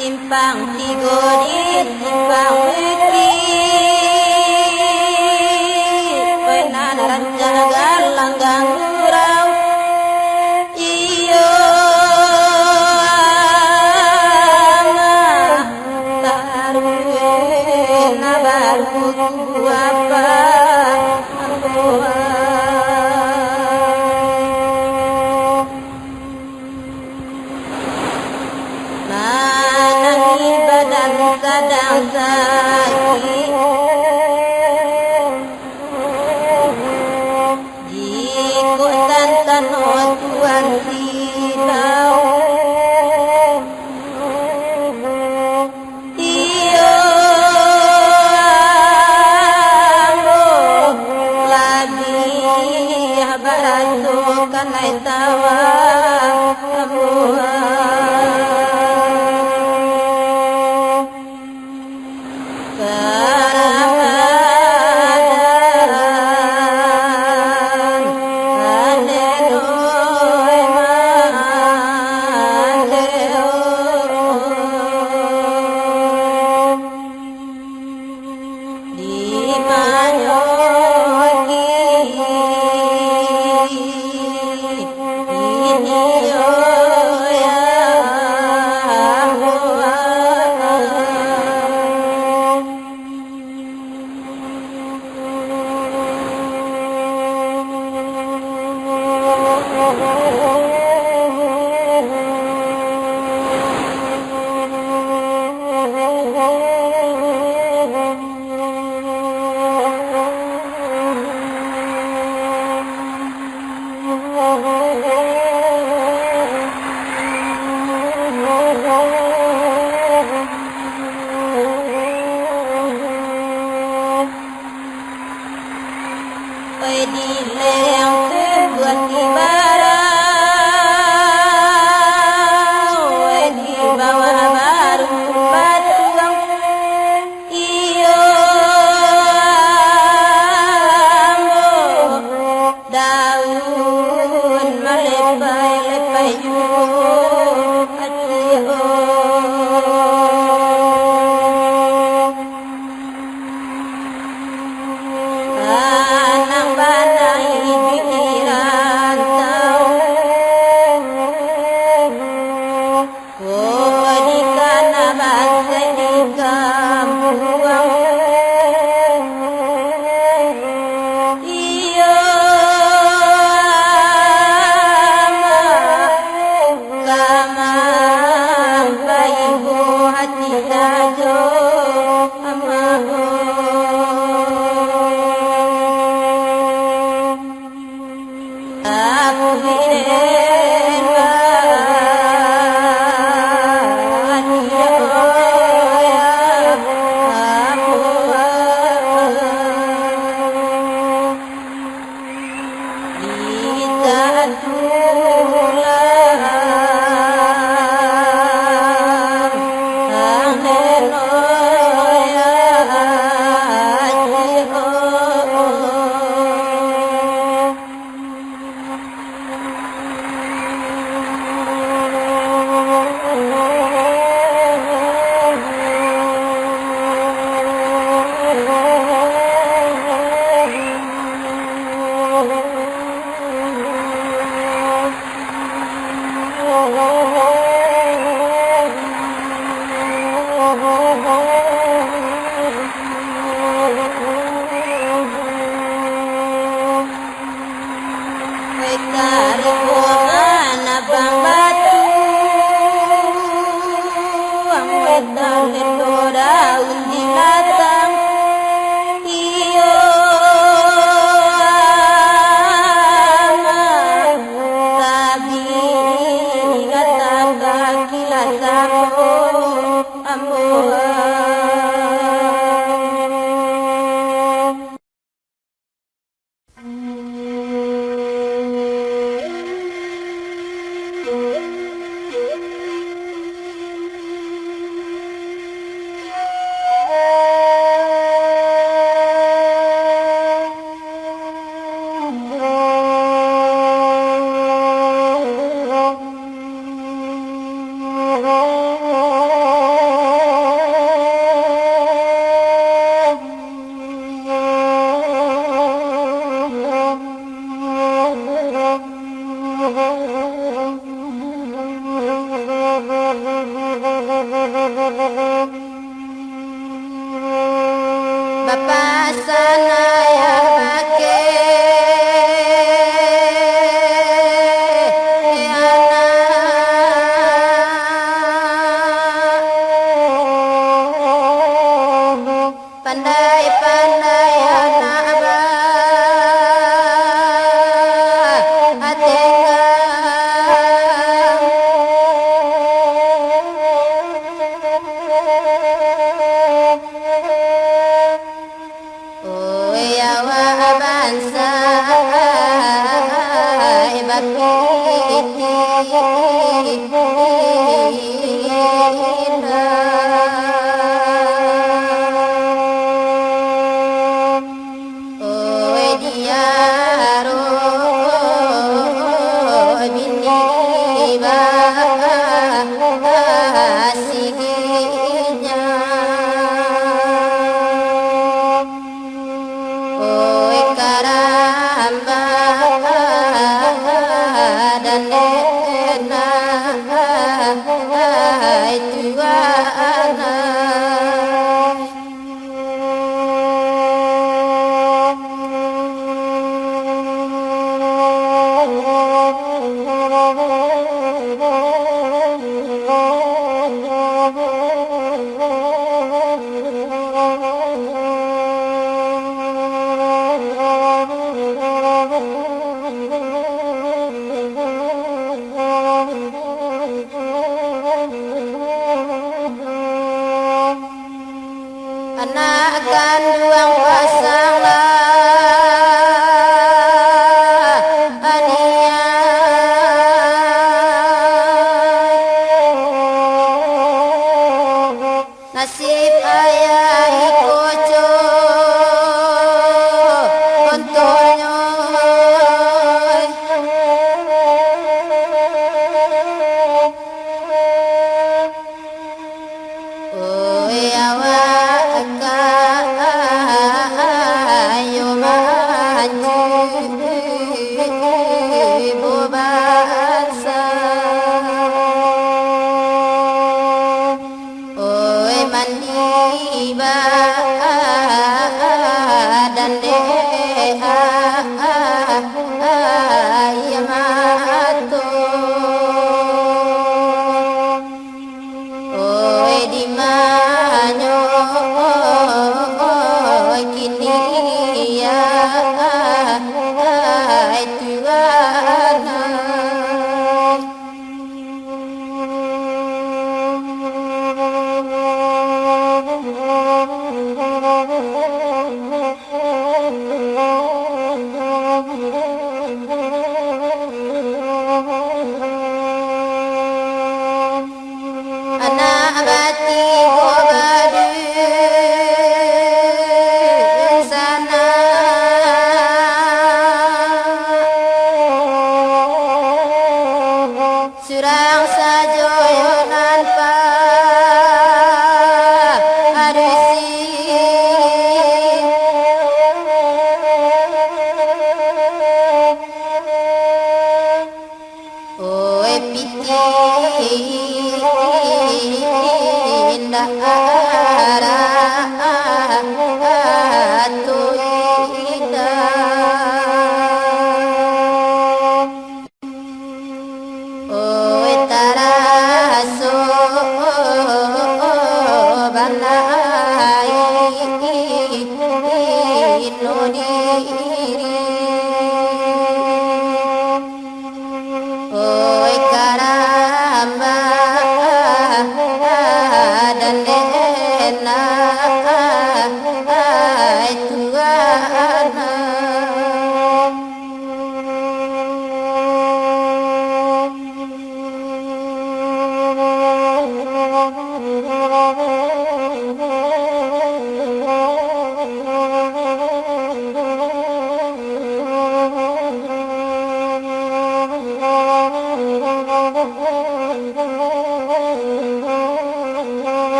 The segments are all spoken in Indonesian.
Simpang tiga di simpang wiki penan rancangan langgang gurau iyo taruwe nabaru apa kadang sakit jikutan tanah Tuhan tidak iyo lagi barasukan tawa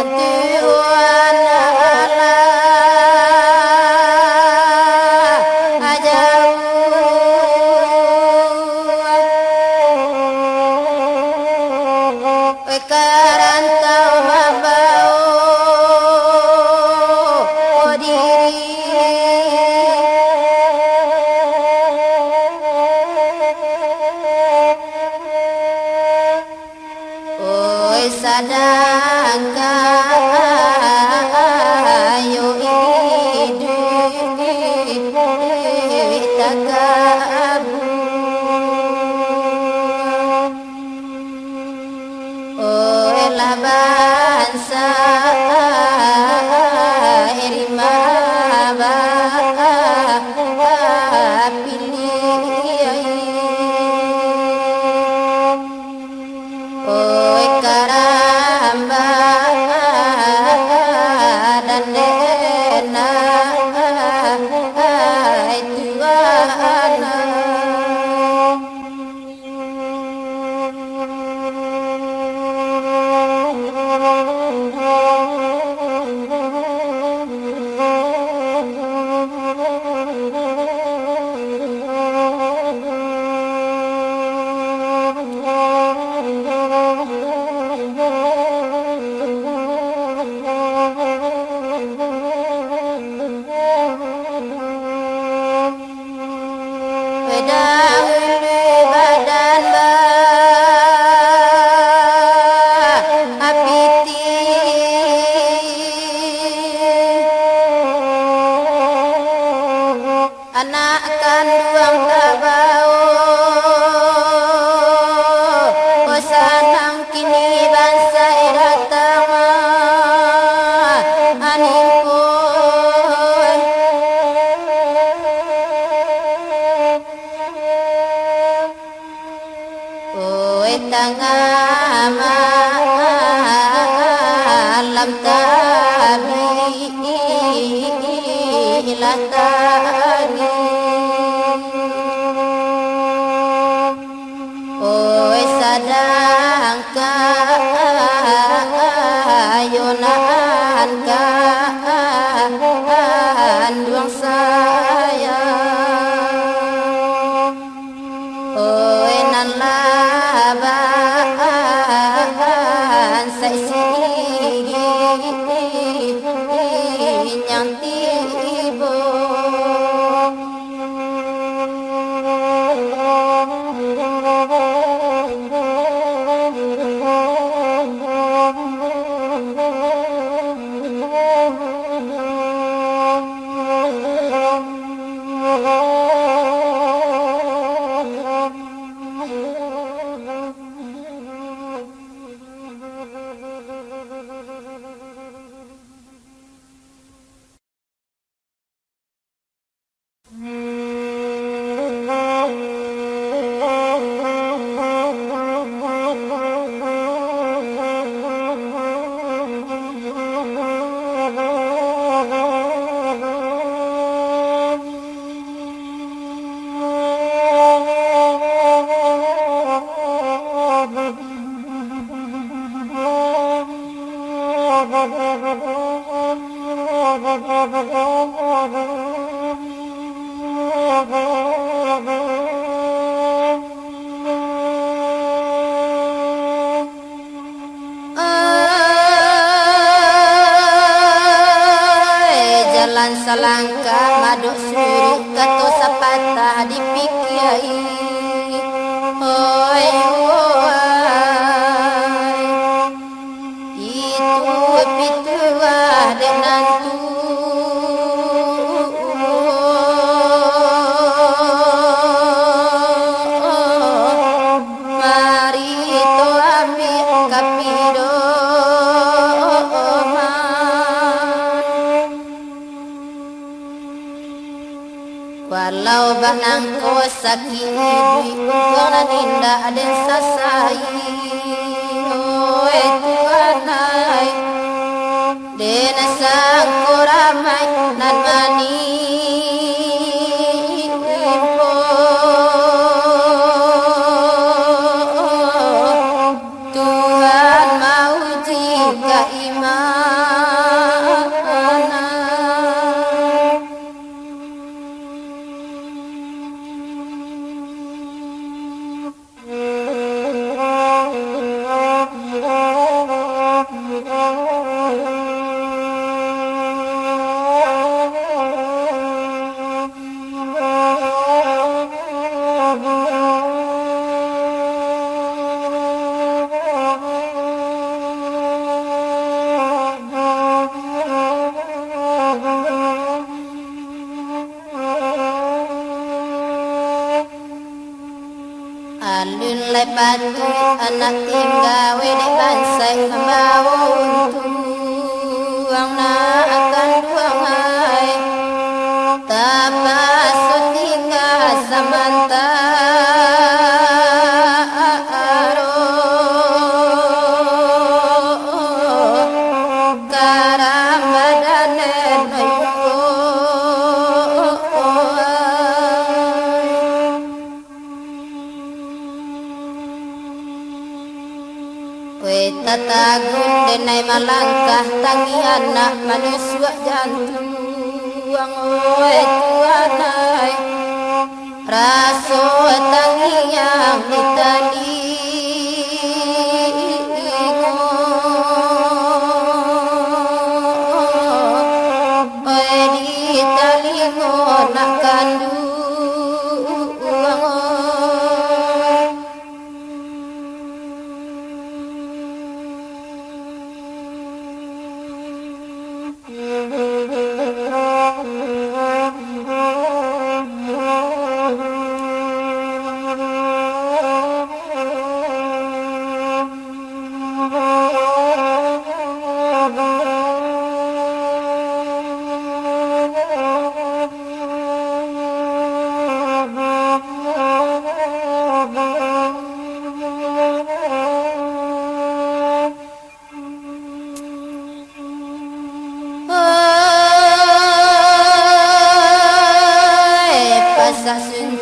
Tuhan Allah ajau karantau mabau oi sadangka ayo hidup tagabu oi labansa erimaba oi karamba dan dena tuana dahulu badan apiti anak kandung tabau sanang kini bangsa datang animpun oi tangga malam tabi latagi oi sadangka ayonan kandung sayang oi nan laban saisigi yang tibo jalan selangkah maduk suri kato sapatah dipikirai oi itu pituah denantu mari to ambil kapido walau banang ko saking dui ninda aden sasai oi tuanai dena sang ramai nan mani impo Tuhan mau jika iman Alun lai batu anak tinggal wedek bansai membawa untuang nak akan duang hai tapas tinggal samanta karam badane tata gundenai malangkah tangi anak manusia jantung oi tuanai raso tangi yang ditali oi ditali nak kandu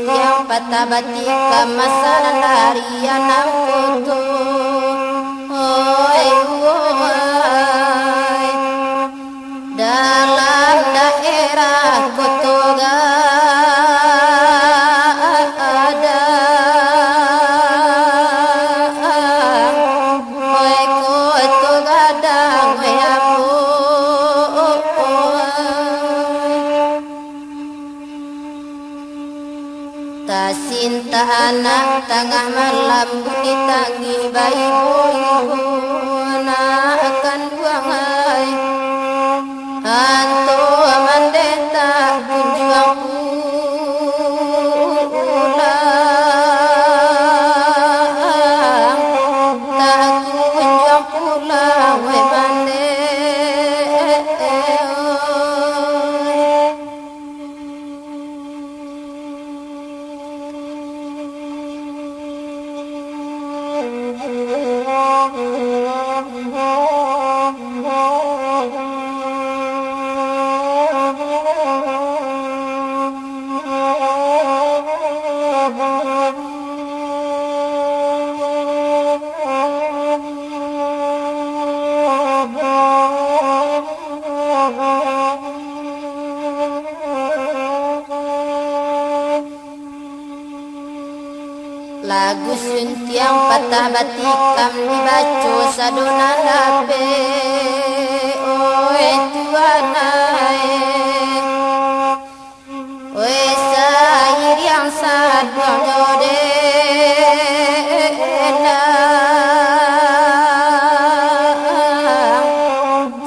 yang patah batika masalah dari anak foto oi oi dalam daerah Kotoga ada oi Kotoga dang oi Tasinta anak tengah malam ditangi bayi ibu nak akan buang hai hantu mandeta kunjuang pulang tak kunjuang pulang wei mande lagu suntiang patah batikam dibaca sadonan lape oi tuanai oi sair yang sadang jode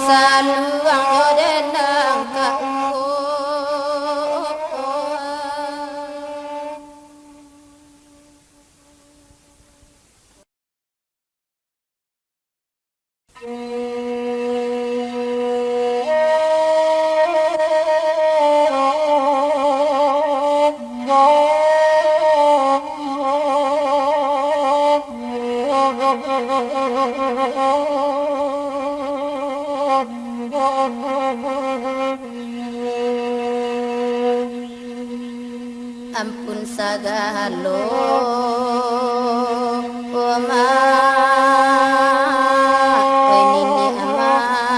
saluang jode nang kakko ampun sagalo oma oi nini ama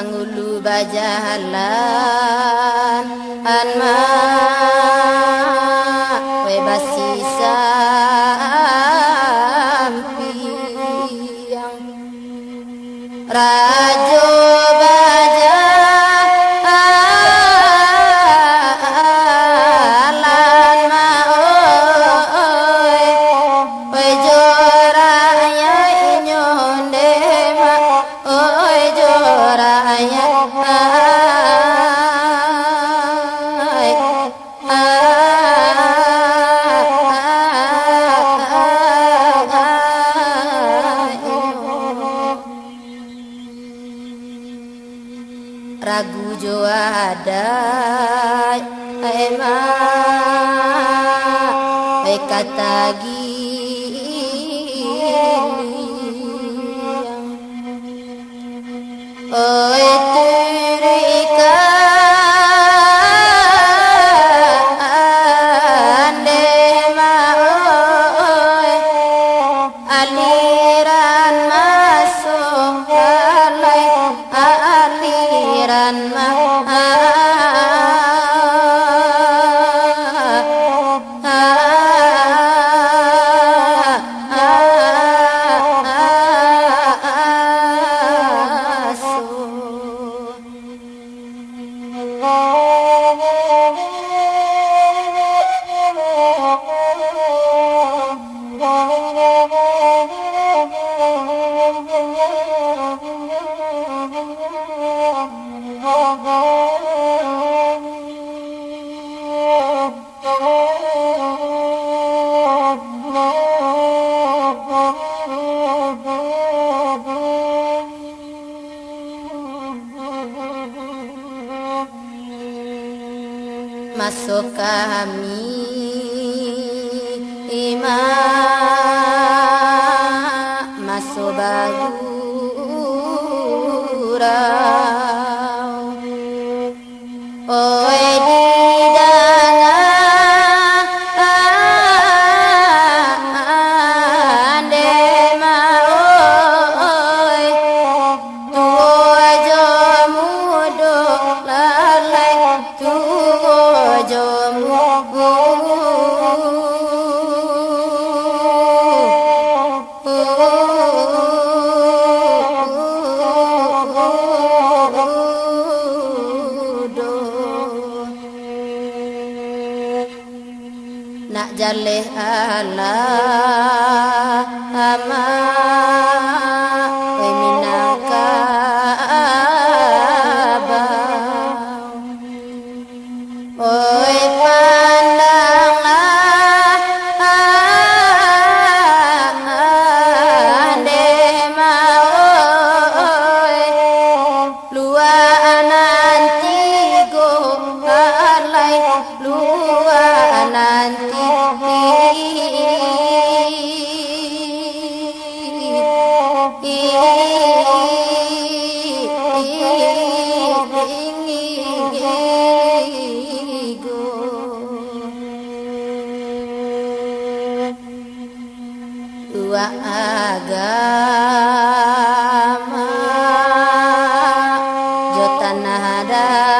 pangulu bajalan anma we basisa ampiang rajo ragu jo ada ema kata giliang oi turika ande ma oi aliran masuk alai aliran masuk kami ima masuk bagurau oi di dangan dema oi tua jo mudo lalai tua jo nak jaleh Allah ama we minangkabau oi pandanglah dema oi luanan tigo alai luanan dua agama jo tanah data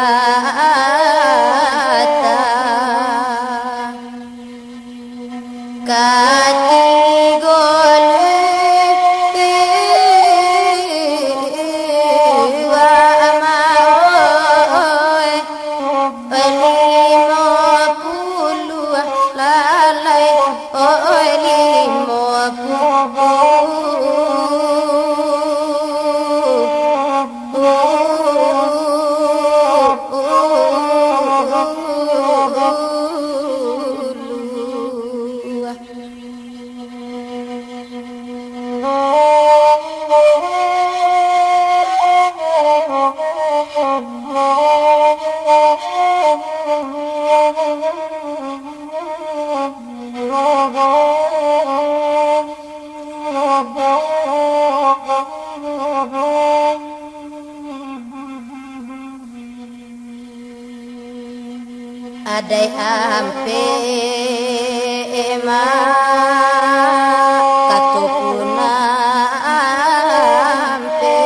adai ampe ema katupuna ampe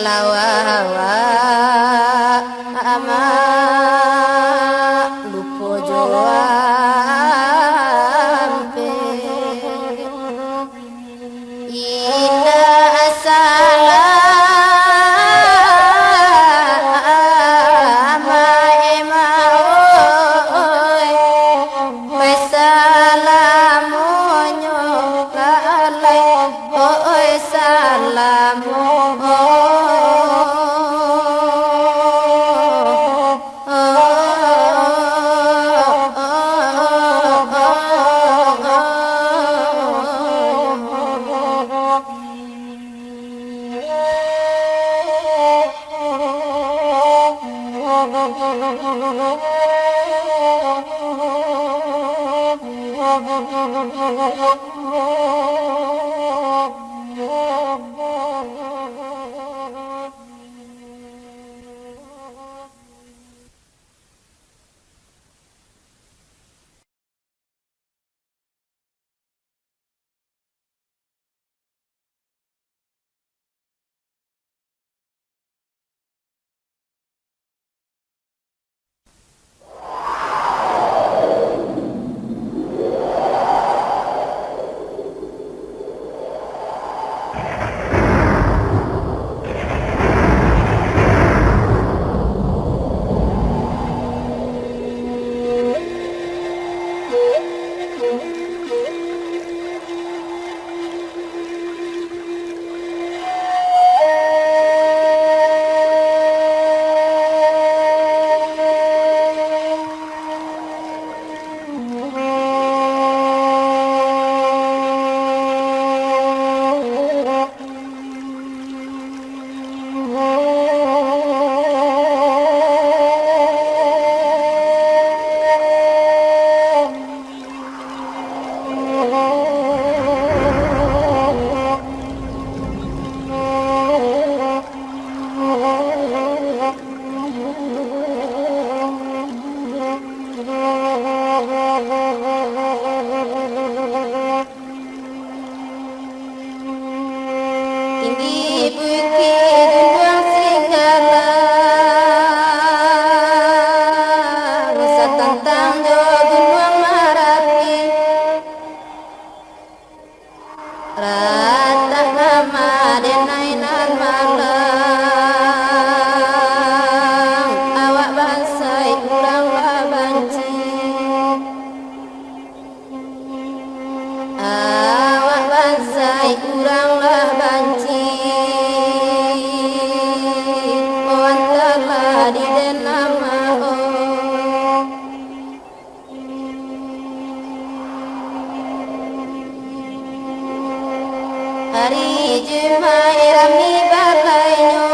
lawawa ama lupo joampe ina asala ama ema oi salamunyo lalai oi salamu tinggi bukit gunung Singgala Nusa Tantang jo gunung Marapi rata nama denainan malang awak bansai kurang banci awak bansai kurang banci di denama hari Jumat rami balainyo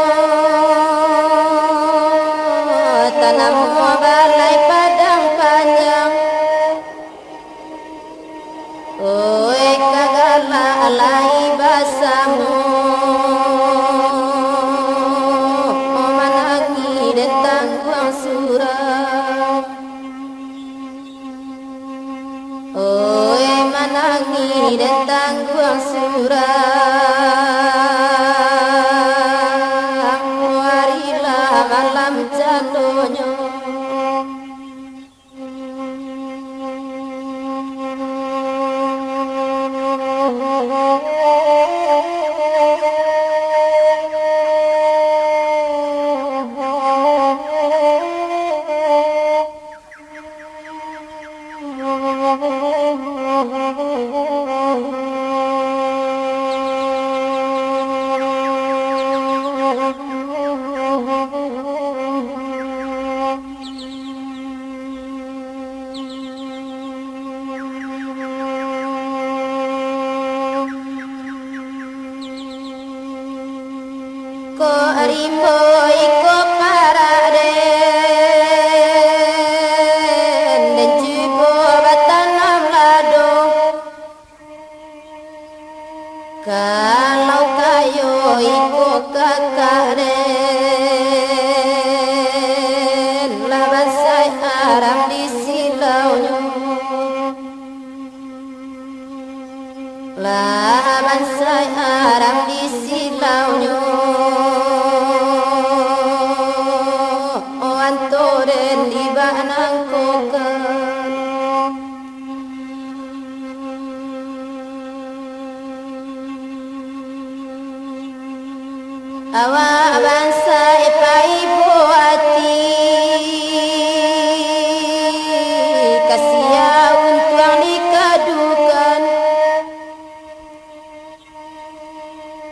tanam balai padang panjang oi kagala alai basamu tangguang surau oi manangi dan tangguang surau warilah malam jadonyo ko arimbo iko paraden dan jubo batanam lado kalau kayo iko kakaren labasai aram di silaunya laban saya aram di silaunya awak bangsa ipai buati kasia untuk dikadukan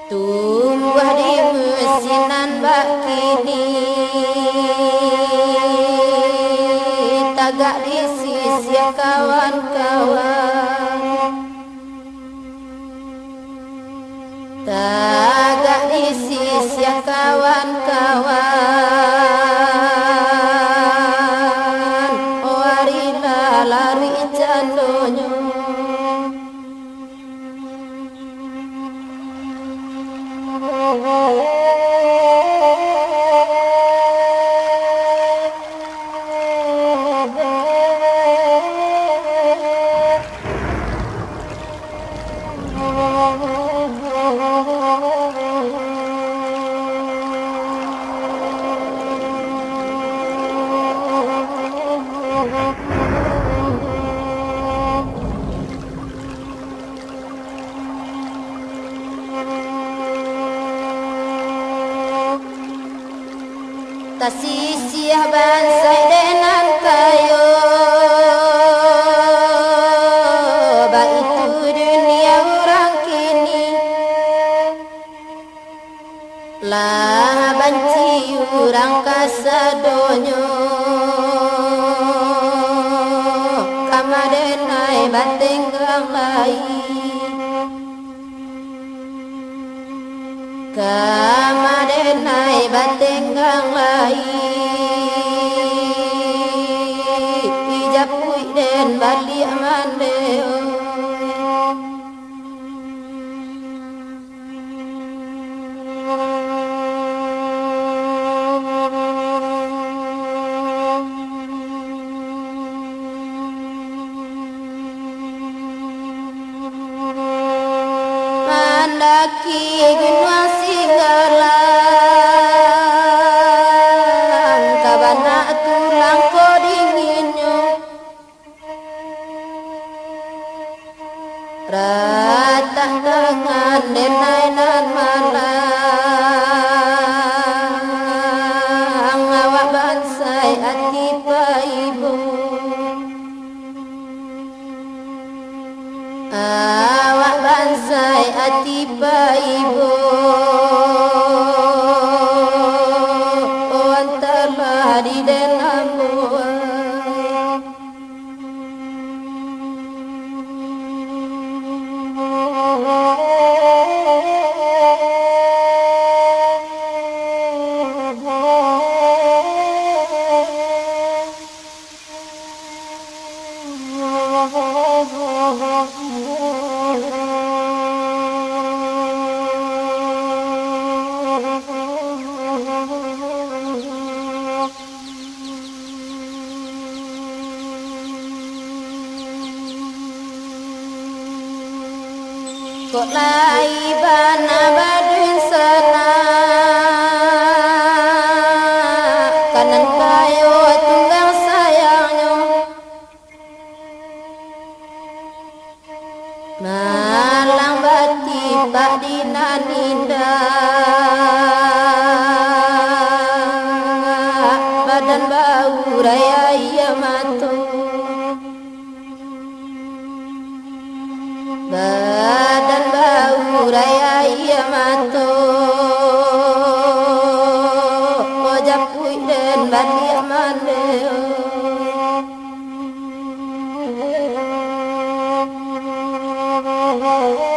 tumbuh di mesinan bakini tagak di sisi kawan-kawan tagak di sisi kawan-kawan warila lari jandonyo tasisiah bangsa dengan kayo baitu dunia orang kini lah banci orang kasadonyo kamadenai batenggang lain kamadenai batenggang lain ijapui den balik mandeo mandaki gunung Singgalang kabana tulang ko dinginyo rata tangan denai nan malang awak bansai ati paibu awak bansai ati paibu antara di dalam kok lai bana badun sana kanan kayo tunggang sayangnya malang bati pak dinaninda badan bau raya iya matu badan bau raya iya matu ojak pui den balik mandeo Oh